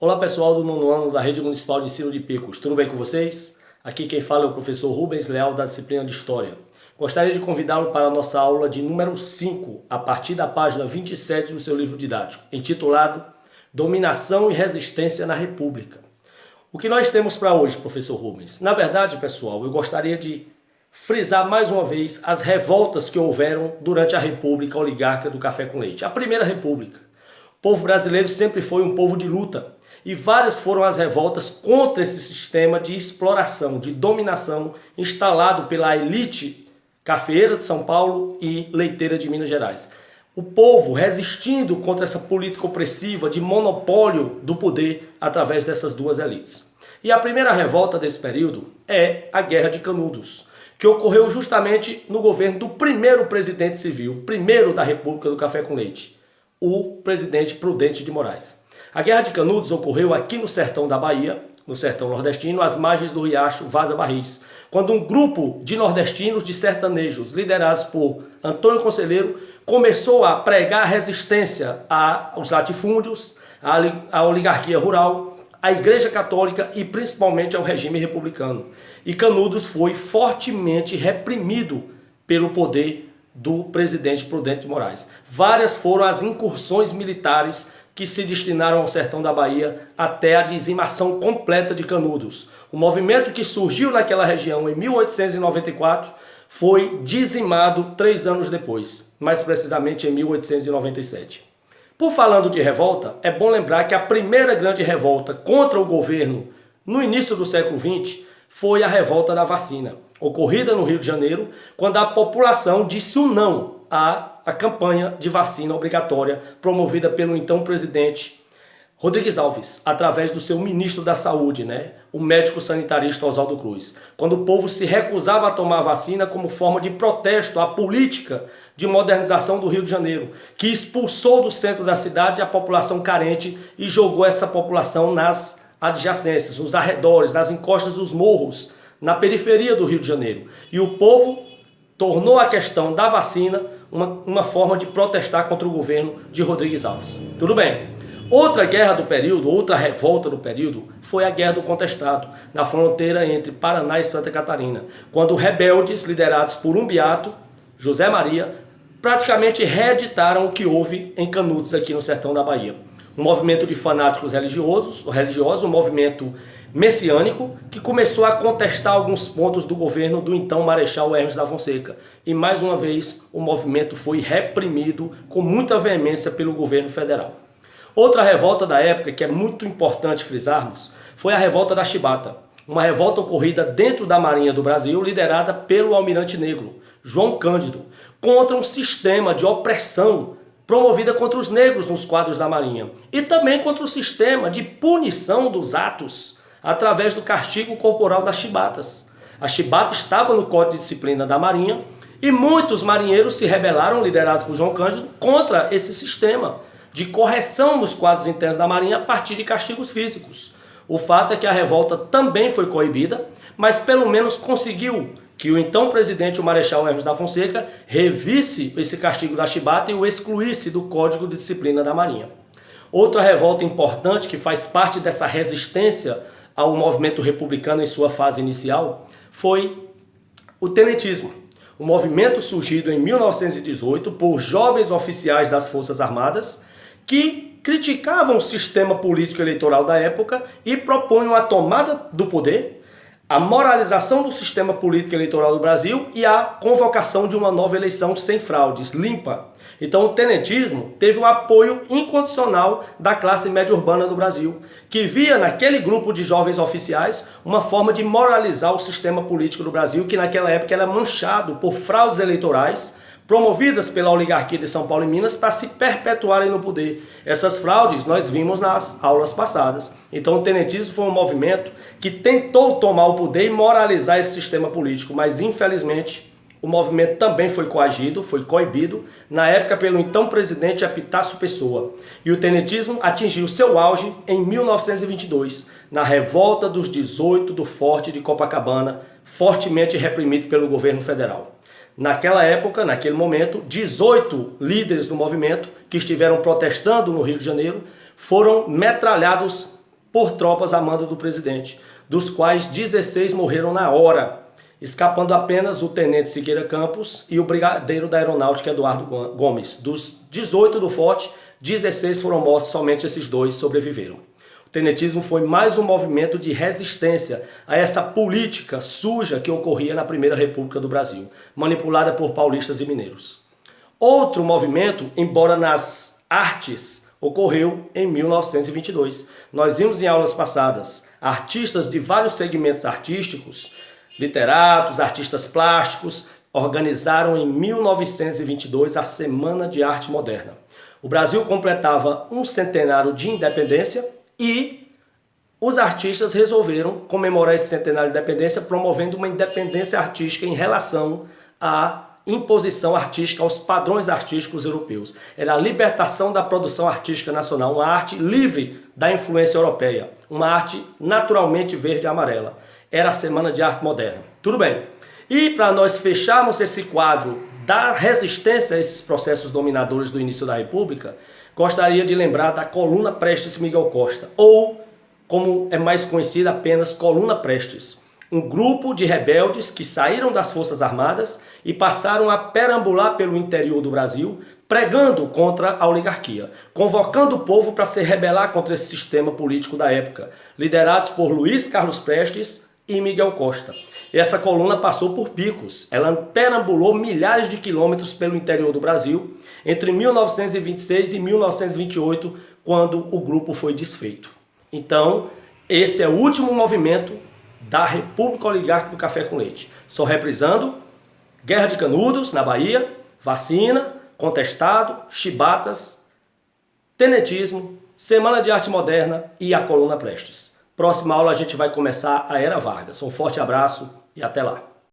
Olá pessoal do nono ano da Rede Municipal de Ensino de Picos, tudo bem com vocês? Aqui quem fala é o professor Rubens Leal da disciplina de História. Gostaria de convidá-lo para a nossa aula de número 5, a partir da página 27 do seu livro didático, intitulado Dominação e Resistência na República. O que nós temos para hoje, professor Rubens? Na verdade, pessoal, eu gostaria de frisar mais uma vez as revoltas que houveram durante a República Oligárquica do Café com Leite, a Primeira República. O povo brasileiro sempre foi um povo de luta. E várias foram as revoltas contra esse sistema de exploração, de dominação instalado pela elite cafeeira de São Paulo e leiteira de Minas Gerais. O povo resistindo contra essa política opressiva de monopólio do poder através dessas duas elites. E a primeira revolta desse período é a Guerra de Canudos, que ocorreu justamente no governo do primeiro presidente civil, primeiro da República do Café com Leite, o presidente Prudente de Moraes. A Guerra de Canudos ocorreu aqui no sertão da Bahia, no sertão nordestino, às margens do riacho Vaza Barris, quando um grupo de nordestinos, de sertanejos, liderados por Antônio Conselheiro, começou a pregar resistência aos latifúndios, à oligarquia rural, à Igreja Católica e principalmente ao regime republicano. E Canudos foi fortemente reprimido pelo poder do presidente Prudente de Moraes. Várias foram as incursões militares que se destinaram ao sertão da Bahia até a dizimação completa de Canudos. O movimento que surgiu naquela região em 1894 foi dizimado 3 anos depois, mais precisamente em 1897. Por falando de revolta, é bom lembrar que a primeira grande revolta contra o governo no início do século XX foi a revolta da vacina, ocorrida no Rio de Janeiro, quando a população disse um não à campanha de vacina obrigatória promovida pelo então presidente Rodrigues Alves, através do seu ministro da Saúde, o médico sanitarista Oswaldo Cruz. Quando o povo se recusava a tomar a vacina como forma de protesto à política de modernização do Rio de Janeiro, que expulsou do centro da cidade a população carente e jogou essa população nas adjacências, nos arredores, nas encostas dos morros, na periferia do Rio de Janeiro. E o povo tornou a questão da vacina uma forma de protestar contra o governo de Rodrigues Alves. Tudo bem. Outra guerra do período, outra revolta do período, foi a Guerra do Contestado, na fronteira entre Paraná e Santa Catarina, quando rebeldes liderados por um beato, José Maria, praticamente reeditaram o que houve em Canudos, aqui no sertão da Bahia. Um movimento de fanáticos religiosos, um movimento messiânico, que começou a contestar alguns pontos do governo do então Marechal Hermes da Fonseca. E mais uma vez o movimento foi reprimido com muita veemência pelo governo federal. Outra revolta da época, que é muito importante frisarmos, foi a revolta da Chibata. Uma revolta ocorrida dentro da Marinha do Brasil, liderada pelo almirante negro, João Cândido, contra um sistema de opressão promovida contra os negros nos quadros da Marinha. E também contra o sistema de punição dos atos através do castigo corporal das chibatas. A chibata estava no Código de Disciplina da Marinha e muitos marinheiros se rebelaram, liderados por João Cândido, contra esse sistema de correção nos quadros internos da Marinha a partir de castigos físicos. O fato é que a revolta também foi coibida, mas pelo menos conseguiu que o então presidente, o Marechal Hermes da Fonseca, revisse esse castigo da chibata e o excluísse do Código de Disciplina da Marinha. Outra revolta importante que faz parte dessa resistência ao movimento republicano em sua fase inicial foi o tenentismo. Um movimento surgido em 1918 por jovens oficiais das Forças Armadas que criticavam o sistema político eleitoral da época e propunham a tomada do poder, a moralização do sistema político eleitoral do Brasil e a convocação de uma nova eleição sem fraudes, limpa. Então o tenentismo teve o apoio incondicional da classe média urbana do Brasil, que via naquele grupo de jovens oficiais uma forma de moralizar o sistema político do Brasil, que naquela época era manchado por fraudes eleitorais promovidas pela oligarquia de São Paulo e Minas para se perpetuarem no poder. Essas fraudes nós vimos nas aulas passadas. Então o tenentismo foi um movimento que tentou tomar o poder e moralizar esse sistema político, mas infelizmente o movimento também foi coagido, foi coibido, na época pelo então presidente Epitácio Pessoa. E o tenentismo atingiu seu auge em 1922, na revolta dos 18 do Forte de Copacabana, fortemente reprimido pelo governo federal. Naquela época, naquele momento, 18 líderes do movimento que estiveram protestando no Rio de Janeiro foram metralhados por tropas a mando do presidente, dos quais 16 morreram na hora, escapando apenas o tenente Siqueira Campos e o brigadeiro da aeronáutica Eduardo Gomes. Dos 18 do forte, 16 foram mortos, somente esses 2 sobreviveram. O tenentismo foi mais um movimento de resistência a essa política suja que ocorria na Primeira República do Brasil, manipulada por paulistas e mineiros. Outro movimento, embora nas artes, ocorreu em 1922. Nós vimos em aulas passadas artistas de vários segmentos artísticos, literatos, artistas plásticos, organizaram em 1922 a Semana de Arte Moderna. O Brasil completava um centenário de independência e os artistas resolveram comemorar esse centenário de independência promovendo uma independência artística em relação à imposição artística, aos padrões artísticos europeus. Era a libertação da produção artística nacional, uma arte livre da influência europeia, uma arte naturalmente verde e amarela. Era a Semana de Arte Moderna. Tudo bem. E para nós fecharmos esse quadro da resistência a esses processos dominadores do início da República, gostaria de lembrar da Coluna Prestes Miguel Costa, ou, como é mais conhecida, apenas Coluna Prestes. Um grupo de rebeldes que saíram das Forças Armadas e passaram a perambular pelo interior do Brasil, pregando contra a oligarquia, convocando o povo para se rebelar contra esse sistema político da época, liderados por Luiz Carlos Prestes e Miguel Costa. Essa coluna passou por picos, ela perambulou milhares de quilômetros pelo interior do Brasil, entre 1926 e 1928, quando o grupo foi desfeito. Então, esse é o último movimento da República Oligárquica do Café com Leite. Só reprisando: Guerra de Canudos, na Bahia, vacina, contestado, chibatas, tenentismo, Semana de Arte Moderna e a Coluna Prestes. Próxima aula a gente vai começar a Era Vargas. Um forte abraço e até lá.